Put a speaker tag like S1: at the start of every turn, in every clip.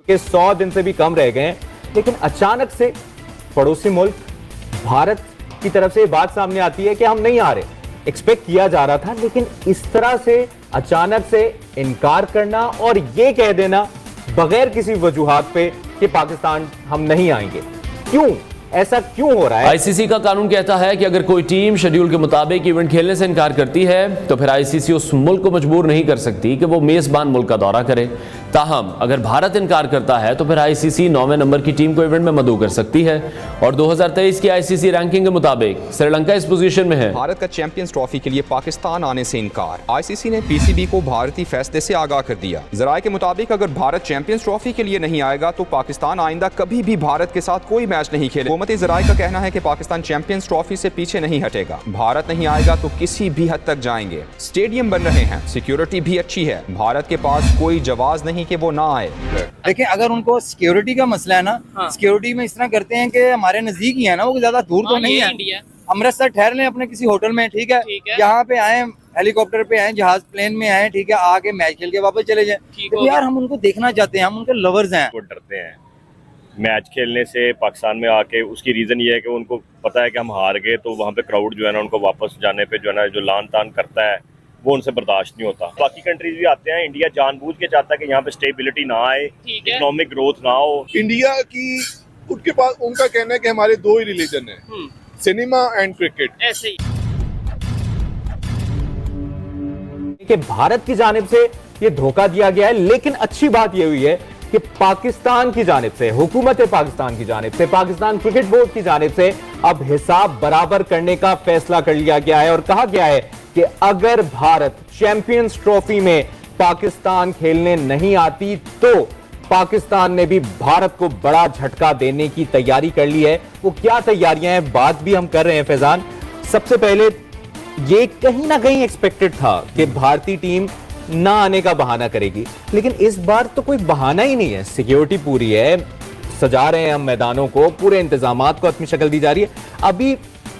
S1: के 100 दिन से भी कम रह गए हैं, लेकिन अचानक से पड़ोसी मुल्क भारत की तरफ से बात सामने आती है कि हम नहीं आ रहे। एक्सपेक्ट किया जा रहा था, लेकिन इस तरह से अचानक से इनकार करना और ये कह देना बगैर किसी वजूहात पे कि पाकिस्तान हम नहीं आएंगे, क्यों ऐसा क्यों हो रहा है?
S2: आईसीसी का कानून कहता है कि अगर कोई टीम शेड्यूल के मुताबिक इवेंट खेलने से इनकार करती है तो फिर आईसीसी उस मुल्क को मजबूर नहीं कर सकती कि वो मेजबान मुल्क का दौरा करे। ताहम अगर भारत इनकार करता है तो फिर आईसीसी 9वें नंबर की टीम को इवेंट में मदऊ कर सकती है और 2023 की आईसीसी रैंकिंग के मुताबिक श्रीलंका इस पोजीशन में है।
S3: भारत का चैंपियंस ट्रॉफी के लिए पाकिस्तान आने से इनकार। आईसीसी ने पीसीबी को भारतीय फैसले से आगाह कर दिया। जराये के मुताबिक अगर भारत चैंपियंस ट्रॉफी के लिए नहीं आएगा तो पाकिस्तान आइंदा कभी भी भारत के साथ कोई मैच नहीं खेले। हुकूमती जराये का कहना है कि पाकिस्तान चैंपियंस ट्रॉफी से पीछे नहीं हटेगा। भारत नहीं आएगा तो किसी भी हद तक जाएंगे। स्टेडियम बन रहे हैं, सिक्योरिटी भी अच्छी है, भारत के पास कोई जवाब नहीं कि वो ना आए।
S4: देखिए, अगर उनको सिक्योरिटी का मसला है ना, सिक्योरिटी में इस तरह करते हैं कि हमारे नजदीक ही है ना, वो ज्यादा दूर तो नहीं है। अमृतसर ठहर लें अपने किसी होटल में, ठीक है, यहाँ पे आए, हेलीकॉप्टर पे आए, जहाज प्लेन में आए, ठीक है, आके मैच खेल के वापस चले जाए। तो यार हम उनको देखना चाहते हैं, हम उनके लवर्स हैं।
S5: वो डरते हैं मैच खेलने से पाकिस्तान में आके। उसकी रीजन ये है कि उनको पता है कि हम हार गए तो वहाँ पे क्राउड जो है ना उनको वापस जाने पे जो है ना जो लान तान करता है वो उनसे बर्दाश्त नहीं होता। बाकी कंट्रीज भी आते हैं, इंडिया जानबूझ के चाहता है कि यहाँ पे स्टेबिलिटी ना आए, इकोनॉमिक ग्रोथ ना हो।
S6: इंडिया की उनके पास उनका कहना है कि हमारे दो ही रिलीजन है, सिनेमा एंड क्रिकेट।
S7: ऐसे ही
S1: कि भारत की जानिब से ये धोखा दिया गया है, लेकिन अच्छी बात यह हुई है कि पाकिस्तान की जानिब से, हुकूमत पाकिस्तान की जानिब से, पाकिस्तान क्रिकेट बोर्ड की जानिब से अब हिसाब बराबर करने का फैसला कर लिया गया है और कहा गया है कि अगर भारत चैंपियंस ट्रॉफी में पाकिस्तान खेलने नहीं आती तो पाकिस्तान ने भी भारत को बड़ा झटका देने की तैयारी कर ली है। वो क्या तैयारियां हैं, बात भी हम कर रहे हैं फैजान। सबसे पहले ये कहीं ना कहीं एक्सपेक्टेड था कि भारतीय टीम ना आने का बहाना करेगी, लेकिन इस बार तो कोई बहाना ही नहीं है। सिक्योरिटी पूरी है, सजा रहे हैं हम मैदानों को, पूरे इंतजामात को अपनी शक्ल दी जा रही है। अभी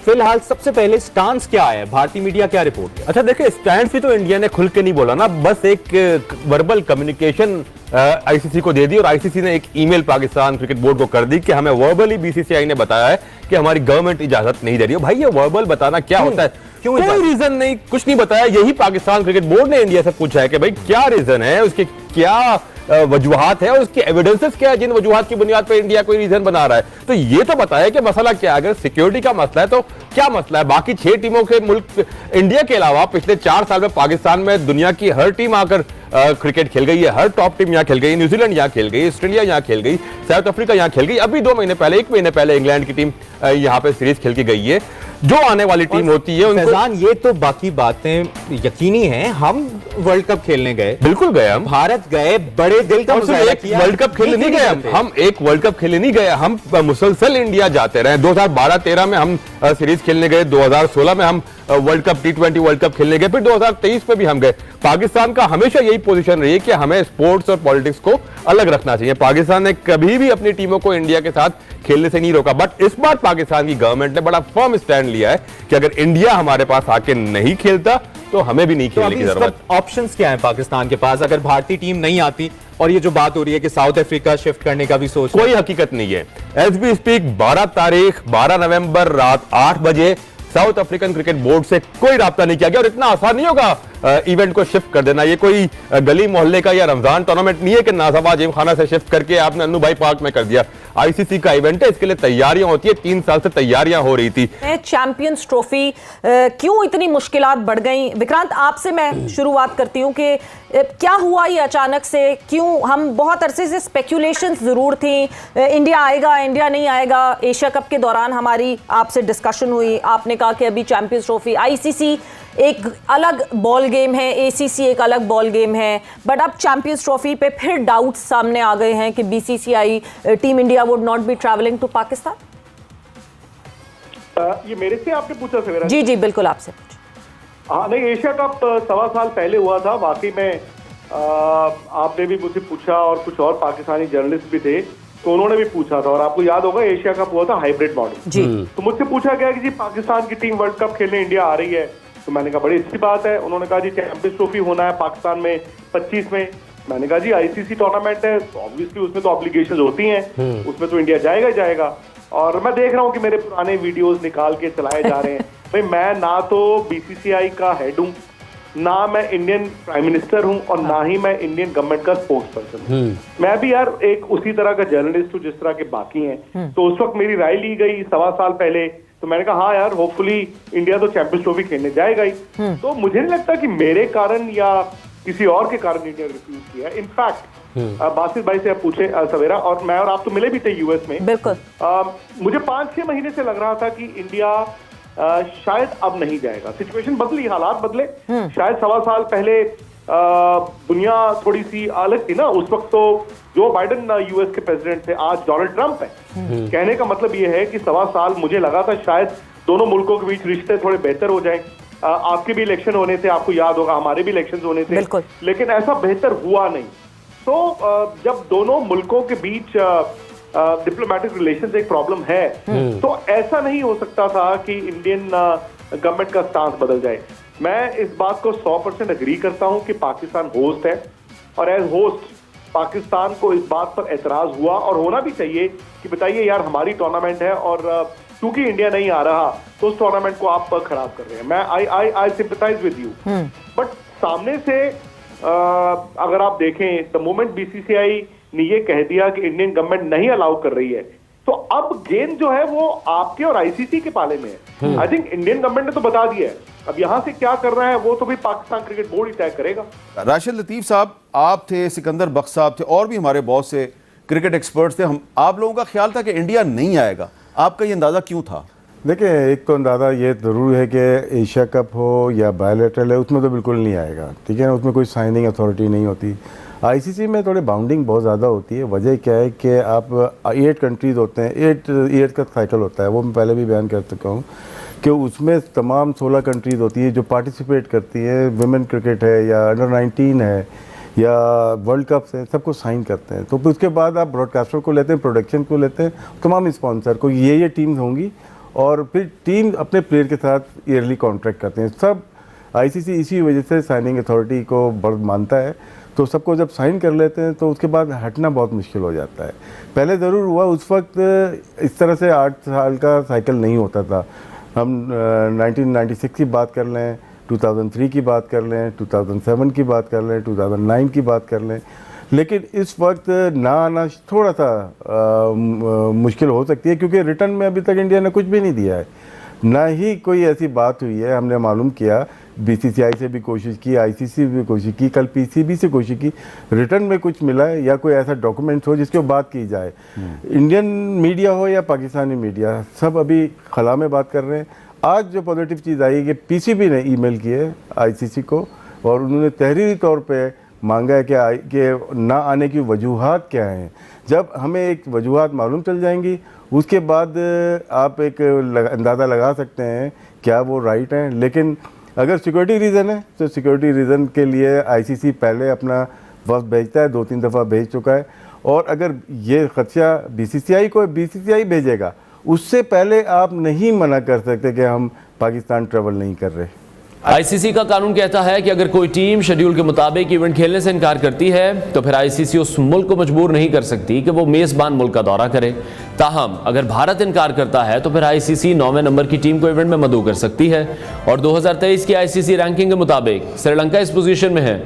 S1: फिलहाल सबसे पहले स्टांस क्या है, भारतीय मीडिया क्या रिपोर्ट है?
S8: अच्छा देखिए, स्टैंड भी तो इंडिया ने खुल के नहीं बोला ना, बस एक वर्बल कम्युनिकेशन आईसीसी को दे दी और आईसीसी ने एक ईमेल पाकिस्तान क्रिकेट बोर्ड को कर दी कि हमें वर्बली बीसीसीआई ने बताया है कि हमारी गवर्नमेंट इजाजत नहीं दे रही है। भाई ये वर्बल बताना क्या होता है? क्यों कोई रीजन नहीं, कुछ नहीं बताया। यही पाकिस्तान क्रिकेट बोर्ड ने इंडिया से पूछा है कि भाई क्या रीजन है, उसके क्या वजूहात है और उसकी एविडेंसेस क्या है, जिन वजूहात की बुनियाद पर इंडिया कोई रीजन बना रहा है। तो ये तो बताया कि मसला क्या है। अगर सिक्योरिटी का मसला है तो क्या मसला है? बाकी 6 टीमों के मुल्क इंडिया के अलावा पिछले 4 साल में पाकिस्तान में दुनिया की हर टीम आकर क्रिकेट खेल गई है। हर टॉप टीम यहाँ खेल गई, न्यूजीलैंड यहाँ खेल गई, ऑस्ट्रेलिया यहाँ खेल गई, साउथ अफ्रीका यहाँ खेल गई। अभी 1 महीने पहले इंग्लैंड की टीम यहाँ पे सीरीज खेल के गई है। जो आने वाली टीम होती है
S1: फैजान, ये तो बाकी बातें यकीनी हैं। हम वर्ल्ड कप खेलने गए,
S8: बिल्कुल गए, हम
S1: भारत गए, बड़े दिल का मुजाहिरा किया।
S8: वर्ल्ड कप खेलने नहीं गए हम एक वर्ल्ड कप खेलने नहीं गए, हम मुसलसल इंडिया जाते रहे। 2012-13 में हम सीरीज खेलने गए, 2016 में हम world cup T20 world cup खेलने गए, फिर 2023 में भी हम गए। पाकिस्तान का हमेशा यही पोजीशन रही है कि हमें स्पोर्ट्स और पॉलिटिक्स को अलग रखना चाहिए। पाकिस्तान ने कभी भी अपनी टीमों को इंडिया के साथ खेलने से नहीं रोका, बट इस बार पाकिस्तान की गवर्नमेंट ने बड़ा फर्म स्टैंड लिया है कि अगर इंडिया हमारे पास आके नहीं खेलता तो हमें भी नहीं खेलने की जरूरत।
S1: ऑप्शंस क्या है पाकिस्तान के पास अगर भारतीय टीम नहीं आती? और ये जो बात हो रही है कि साउथ अफ्रीका शिफ्ट करने का भी सोच,
S8: कोई हकीकत नहीं है। एज वी स्पीक 12 नवंबर रात 8 बजे साउथ अफ्रीकन क्रिकेट बोर्ड से कोई राब्ता नहीं किया गया। और इतना आसान नहीं होगा इवेंट को शिफ्ट कर देना। ये कोई गली मोहल्ले का या रमजान टूर्नामेंट नहीं है कि नाज़ाबा जिम खाना से शिफ्ट करके आपने अन्नू भाई पार्क में कर दिया। आईसीसी का इवेंट है, इसके लिए तैयारियां होती है। 3 साल से तैयारियां हो रही थी।
S9: चैंपियंस ट्रॉफी क्यों इतनी मुश्किलात बढ़ गई? विक्रांत, आपसे मैं शुरुआत करती हूँ कि क्या हुआ ये अचानक से? क्यों हम बहुत अरसे से स्पेकुलेशंस जरूर थी, इंडिया आएगा, इंडिया नहीं आएगा। एशिया कप के दौरान हमारी आपसे डिस्कशन हुई, आपने कहा कि अभी चैंपियंस ट्रॉफी, आईसीसी एक अलग बॉल गेम है, एसीसी एक अलग बॉल गेम है, बट अब चैंपियंस ट्रॉफी पे फिर डाउट्स सामने आ गए हैं कि BCCI, team India would not be travelling to Pakistan.
S10: ये मेरे से आपने पूछा सवेरा?
S9: जी जी बिल्कुल आपसे।
S10: हाँ नहीं, एशिया कप 1.25 साल पहले हुआ था वाकई में। आपने भी मुझसे पूछा और कुछ और पाकिस्तानी जर्नलिस्ट भी थे तो उन्होंने भी पूछा था। और आपको याद होगा एशिया कप हुआ था हाइब्रिड मॉडल जी। तो मुझसे पूछा गया कि जी पाकिस्तान की टीम वर्ल्ड कप खेलने इंडिया आ रही है, तो मैंने कहा बड़ी अच्छी बात है। उन्होंने कहा जी चैंपियंस ट्रॉफी होना है पाकिस्तान में 25 में, मैंने कहा जी आईसीसी टूर्नामेंट है, ऑब्वियसली उसमें तो ऑब्लिगेशंस होती हैं, उसमें तो इंडिया जाएगा ही जाएगा। और मैं देख रहा हूँ कि मेरे पुराने वीडियोस निकाल के चलाए जा रहे हैं। भाई मैं ना तो बीसीसीआई का हेड हूँ, ना मैं इंडियन प्राइम मिनिस्टर हूँ, और ना ही मैं इंडियन गवर्नमेंट का स्पोक्स पर्सन हूँ। मैं भी यार एक उसी तरह का जर्नलिस्ट हूँ जिस तरह के बाकी हैं। तो उस वक्त मेरी राय ली गई 1.25 साल पहले, तो मैंने कहा हाँ यार होपफुली इंडिया तो चैंपियंस ट्रॉफी खेलने जाएगा ही। तो मुझे नहीं लगता कि मेरे कारण या किसी और के कारण इंडिया रिफ्यूज किया। इनफैक्ट बासित भाई से आप पूछे सवेरा, और मैं और आप तो मिले भी थे यूएस में।
S9: बिल्कुल।
S10: मुझे 5-6 महीने से लग रहा था कि इंडिया शायद अब नहीं जाएगा। सिचुएशन बदली, हालात बदले। शायद 1.25 साल पहले दुनिया थोड़ी सी अलग थी ना। उस वक्त तो जो बाइडेन यूएस के प्रेसिडेंट थे, आज डोनाल्ड ट्रंप है। कहने का मतलब ये है कि 1.25 साल मुझे लगा था शायद दोनों मुल्कों के बीच रिश्ते थोड़े बेहतर हो जाएं। आपके भी इलेक्शन होने थे, आपको याद होगा, हमारे भी इलेक्शन होने थे, लेकिन ऐसा बेहतर हुआ नहीं। तो जब दोनों मुल्कों के बीच डिप्लोमेटिक रिलेशंस एक प्रॉब्लम है, तो ऐसा नहीं हो सकता था कि इंडियन गवर्नमेंट का स्टांस बदल जाए। मैं इस बात को 100% एग्री करता हूं कि पाकिस्तान होस्ट है, और एज होस्ट पाकिस्तान को इस बात पर एतराज हुआ, और होना भी चाहिए कि बताइए यार हमारी टूर्नामेंट है, और क्योंकि इंडिया नहीं आ रहा तो उस टूर्नामेंट को आप खराब कर रहे हैं। मैं आई सिंपैथाइज विद यू। बट सामने से अगर आप देखें, द मोमेंट बीसीसीआई ने ये कह दिया कि इंडियन गवर्नमेंट नहीं अलाउ कर रही है, तो अब गेंद जो है वो आपके और आईसीसी के पाले में है। आई थिंक इंडियन गवर्नमेंट ने तो बता दिया है, अब यहां से क्या कर रहा है वो तो भी पाकिस्तान क्रिकेट बोर्ड ही तय करेगा।
S7: राशिद लतीफ साहब, आप थे, सिकंदर बख्श साहब थे, और भी हमारे बहुत से क्रिकेट एक्सपर्ट्स थे। आप लोगों का ख्याल था कि इंडिया नहीं आएगा, आपका ये अंदाजा क्यों था?
S11: देखिए, एक तो अंदाज़ा ये ज़रूर है कि एशिया कप हो या बायलैटरल है, उसमें तो बिल्कुल नहीं आएगा, ठीक है ना। उसमें कोई साइनिंग अथॉरिटी नहीं होती। आईसीसी में थोड़ी बाउंडिंग बहुत ज़्यादा होती है। वजह क्या है कि आप 8 कंट्रीज़ होते हैं, 8 ईयर का साइकिल होता है, वो मैं पहले भी बयान कर चुका हूँ कि उसमें तमाम 16 कंट्रीज़ होती है जो पार्टिसिपेट करती है। विमेन क्रिकेट है या अंडर 19 है या वर्ल्ड कप है, सबको साइन करते हैं। तो फिर उसके बाद आप ब्रॉडकास्टर को लेते हैं, प्रोडक्शन को लेते हैं, तमाम स्पॉन्सर को, ये टीम्स होंगी, और फिर टीम अपने प्लेयर के साथ ईयरली कॉन्ट्रैक्ट करते हैं। सब आईसीसी इसी वजह से साइनिंग अथॉरिटी को बहुत मानता है। तो सबको जब साइन कर लेते हैं तो उसके बाद हटना बहुत मुश्किल हो जाता है। पहले ज़रूर हुआ, उस वक्त इस तरह से 8 साल का साइकिल नहीं होता था। हम 1996 की बात कर लें, 2003 की बात कर लें, 2007 की बात कर लें, 2009 की बात कर लें, लेकिन इस वक्त ना आना थोड़ा सा मुश्किल हो सकती है, क्योंकि रिटर्न में अभी तक इंडिया ने कुछ भी नहीं दिया है, ना ही कोई ऐसी बात हुई है। हमने मालूम किया, बीसीसीआई से भी कोशिश की, आईसीसी से भी कोशिश की, कल पीसीबी से कोशिश की, रिटर्न में कुछ मिला है या कोई ऐसा डॉक्यूमेंट हो जिसके बात की जाए। इंडियन मीडिया हो या पाकिस्तानी मीडिया, सब अभी खला में बात कर रहे हैं। आज जो पॉजिटिव चीज़ आई है कि पीसीबी ने ईमेल की है आईसीसी को, और उन्होंने तहरीरी तौर पे मांगा है कि ना आने की वजूहात क्या हैं। जब हमें एक वजूहात मालूम चल जाएंगी, उसके बाद आप एक अंदाज़ा लगा सकते हैं क्या वो राइट हैं। लेकिन अगर सिक्योरिटी रीज़न है तो सिक्योरिटी रीज़न के लिए आईसीसी पहले अपना वफ्द भेजता है, 2-3 दफ़ा भेज चुका है। और अगर ये खदशा बीसीसीआई को बीसीसीआई भेजेगा, उससे पहले आप नहीं मना कर सकते कि हम पाकिस्तान ट्रेवल नहीं कर रहे।
S2: आईसीसी का कानून कहता है कि अगर कोई टीम शेड्यूल के मुताबिक इवेंट खेलने से इनकार करती है तो फिर आईसीसी उस मुल्क को मजबूर नहीं कर सकती कि वो मेज़बान मुल्क का दौरा करे। ताहम अगर भारत इनकार करता है तो फिर आईसीसी 9वें नंबर की टीम को इवेंट में मदऊ कर सकती है। और 2023 की आईसीसी रैंकिंग के मुताबिक श्रीलंका इस पोजीशन में है।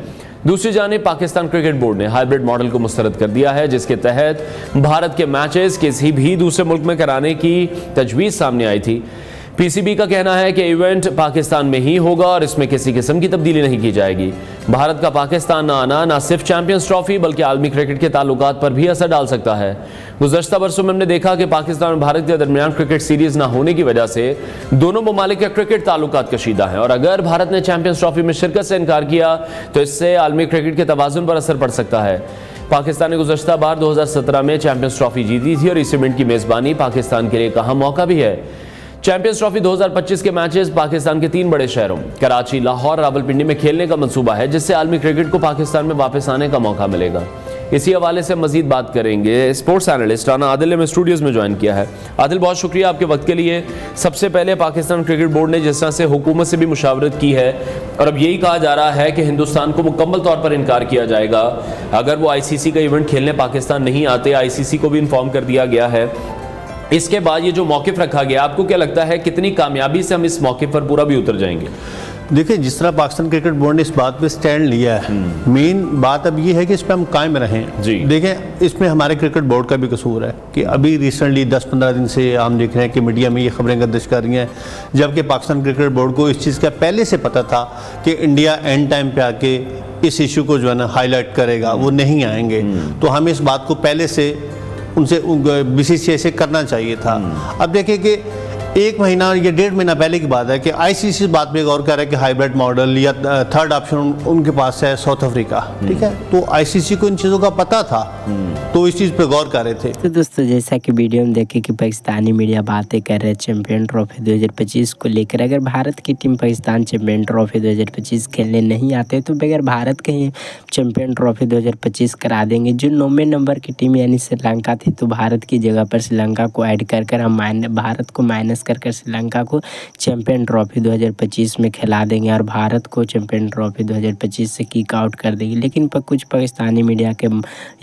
S2: दूसरी जानिब पाकिस्तान क्रिकेट बोर्ड ने हाइब्रिड मॉडल को मुस्तरद कर दिया है, जिसके तहत भारत के मैचेस किसी भी दूसरे मुल्क में कराने की तजवीज़ सामने आई थी। पीसीबी का कहना है कि इवेंट पाकिस्तान में ही होगा और इसमें किसी किस्म की तब्दीली नहीं की जाएगी। भारत का पाकिस्तान न आना न सिर्फ चैंपियंस ट्रॉफी बल्कि आलमी क्रिकेट के ताल्लुकात पर भी असर डाल सकता है। गुज़श्ता बरसों में हमने देखा कि पाकिस्तान और भारत के दरमियान क्रिकेट सीरीज न होने की वजह से दोनों ममालिक के क्रिकेट ताल्लुकात कशीदा हैं, और अगर भारत ने चैंपियंस ट्रॉफी में शिरकत से इनकार किया तो इससे आलमी क्रिकेट के तवाज़ुन पर असर पड़ सकता है। पाकिस्तान ने गुज़श्ता बार 2017 में चैंपियंस ट्रॉफी जीती थी और इस इवेंट की मेज़बानी पाकिस्तान के लिए एक अहम मौका भी है। चैंपियंस ट्रॉफी 2025 के मैचेस पाकिस्तान के 3 बड़े शहरों कराची, लाहौर, रावलपिंडी में खेलने का मंसूबा है, जिससे आलमी क्रिकेट को पाकिस्तान में वापस आने का मौका मिलेगा। इसी हवाले से मजीद बात करेंगे। स्पोर्ट्स एनालिस्ट राना आदिल ने हमें स्टूडियोज में ज्वाइन किया है। आदिल, बहुत शुक्रिया आपके वक्त के लिए। सबसे पहले पाकिस्तान क्रिकेट बोर्ड ने जिस तरह से हुकूमत से भी मुशावरत की है और अब यही कहा जा रहा है कि हिंदुस्तान को मुकम्मल तौर पर इनकार किया जाएगा अगर वो आईसीसी का इवेंट खेलने पाकिस्तान नहीं आते, आईसीसी को भी इन्फॉर्म कर दिया गया है। इसके बाद ये जो मौक़िफ़ रखा गया, आपको क्या लगता है कितनी कामयाबी से हम इस मौक़िफ़ पर पूरा भी उतर जाएंगे?
S12: देखिए, जिस तरह पाकिस्तान क्रिकेट बोर्ड ने इस बात पे स्टैंड लिया है, मेन बात अब ये है कि इस पर हम कायम रहें जी। देखें, इसमें हमारे क्रिकेट बोर्ड का भी कसूर है कि अभी रिसेंटली 10-15 दिन से हम देख रहे हैं कि मीडिया में ये खबरें गर्दिश कर रही हैं, जबकि पाकिस्तान क्रिकेट बोर्ड को इस चीज़ का पहले से पता था कि इंडिया एंड टाइम पे आके इस इशू को जो है ना हाईलाइट करेगा, वो नहीं आएंगे। तो हमें इस बात को पहले से उनसे बीसीसीआई से करना चाहिए था। अब देखिए कि 1 महीना या 1.5 महीना पहले की बात है कि आईसीसी इस बात पे गौर कर रहा है कि हाइब्रिड मॉडल या थर्ड ऑप्शन उनके पास है साउथ अफ्रीका, ठीक है। तो आईसीसी को इन चीज़ों का पता था, तो इस चीज़ पे गौर कर रहे थे।
S13: तो दोस्तों, जैसा कि वीडियो में देखे कि पाकिस्तानी मीडिया बातें कर रहे हैं चैंपियन ट्रॉफी 2025 को लेकर। अगर भारत की टीम पाकिस्तान चैंपियन ट्रॉफी 2025 खेलने नहीं आते तो बगैर भारत के ही चैंपियन ट्रॉफी 2025 करा देंगे। जो 9वें नंबर की टीम यानी श्रीलंका थी, तो भारत की जगह पर श्रीलंका को ऐड कर हम भारत को माइनस कर श्रीलंका को चैंपियन ट्रॉफी 2025 में खिला देंगे और भारत को चैंपियन ट्रॉफी 2025 से किक आउट कर देंगे। लेकिन कुछ पाकिस्तानी मीडिया के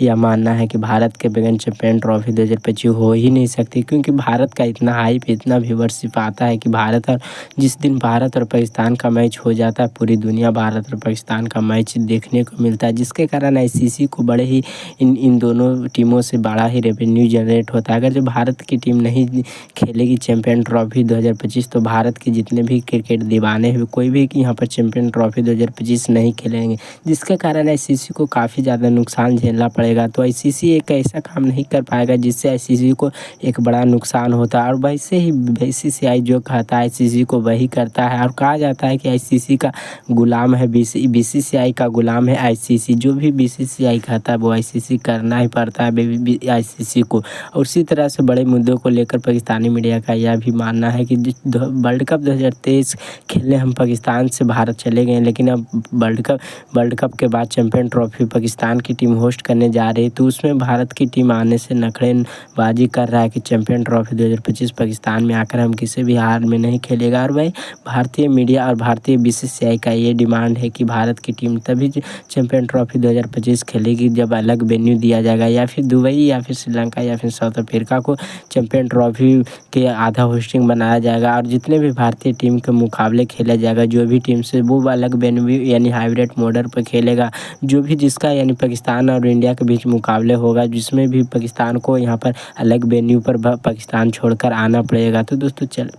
S13: यह मानना है कि भारत के बगैर चैंपियन ट्रॉफी 2025 हो ही नहीं सकती, क्योंकि भारत का इतना हाइप, इतना व्यूअरशिप आता है कि भारत और जिस दिन भारत और पाकिस्तान का मैच हो जाता है, पूरी दुनिया भारत और पाकिस्तान का मैच देखने को मिलता है, जिसके कारण आईसीसी को बड़े ही इन दोनों टीमों से बड़ा ही रेवेन्यू जनरेट होता है। अगर जो भारत की टीम नहीं खेलेगी चैंपियन ट्रॉफी 2025 तो भारत के जितने भी क्रिकेट दीवाने हैं कोई भी यहाँ पर चैंपियन ट्रॉफी 2025 नहीं खेलेंगे, जिसके कारण आईसीसी को काफ़ी ज़्यादा नुकसान झेलना पड़ेगा। तो आईसीसी एक ऐसा काम नहीं कर पाएगा जिससे आईसीसी को एक बड़ा नुकसान होता है। और वैसे ही बीसीसीआई जो कहता है आईसीसी को वही करता है, और कहा जाता है कि आईसीसी का गुलाम है बीसीसीआई का गुलाम है आईसीसी। जो भी बीसीसीआई कहता है वो आईसीसी करना ही पड़ता है आईसीसी को। और उसी तरह से बड़े मुद्दों को लेकर पाकिस्तानी मीडिया का यह भी मानना है कि वर्ल्ड कप 2023 खेलने हम पाकिस्तान से भारत चले गए, लेकिन अब वर्ल्ड कप के बाद चैंपियन ट्रॉफी पाकिस्तान की टीम होस्ट करने जा रही है, तो उसमें भारत की टीम आने से नखरेबाजी कर रहा है कि चैंपियन ट्रॉफी 2025 पाकिस्तान में आकर हम किसी भी हाल में नहीं खेलेगा। और भाई, भारतीय मीडिया और भारतीय बीसीसीआई का ये डिमांड है कि भारत की टीम तभी चैंपियन ट्रॉफी 2025 खेलेगी जब अलग वेन्यू दिया जाएगा, या फिर दुबई या फिर श्रीलंका या फिर साउथ अफ्रीका को चैंपियन ट्रॉफी के आधा होस्टिंग बनाया जाएगा। और जितने भी भारतीय टीम के मुकाबले खेला जाएगा, जो भी टीम से वो अलग वेन्यू यानी हाइब्रिड मॉडल पर खेलेगा, जो भी जिसका यानी पाकिस्तान और इंडिया के बीच मुकाबले होगा, जिसमें भी पाकिस्तान को यहाँ पर अलग वेन्यू पर पाकिस्तान छोड़कर आना पड़ेगा। तो दोस्तों चल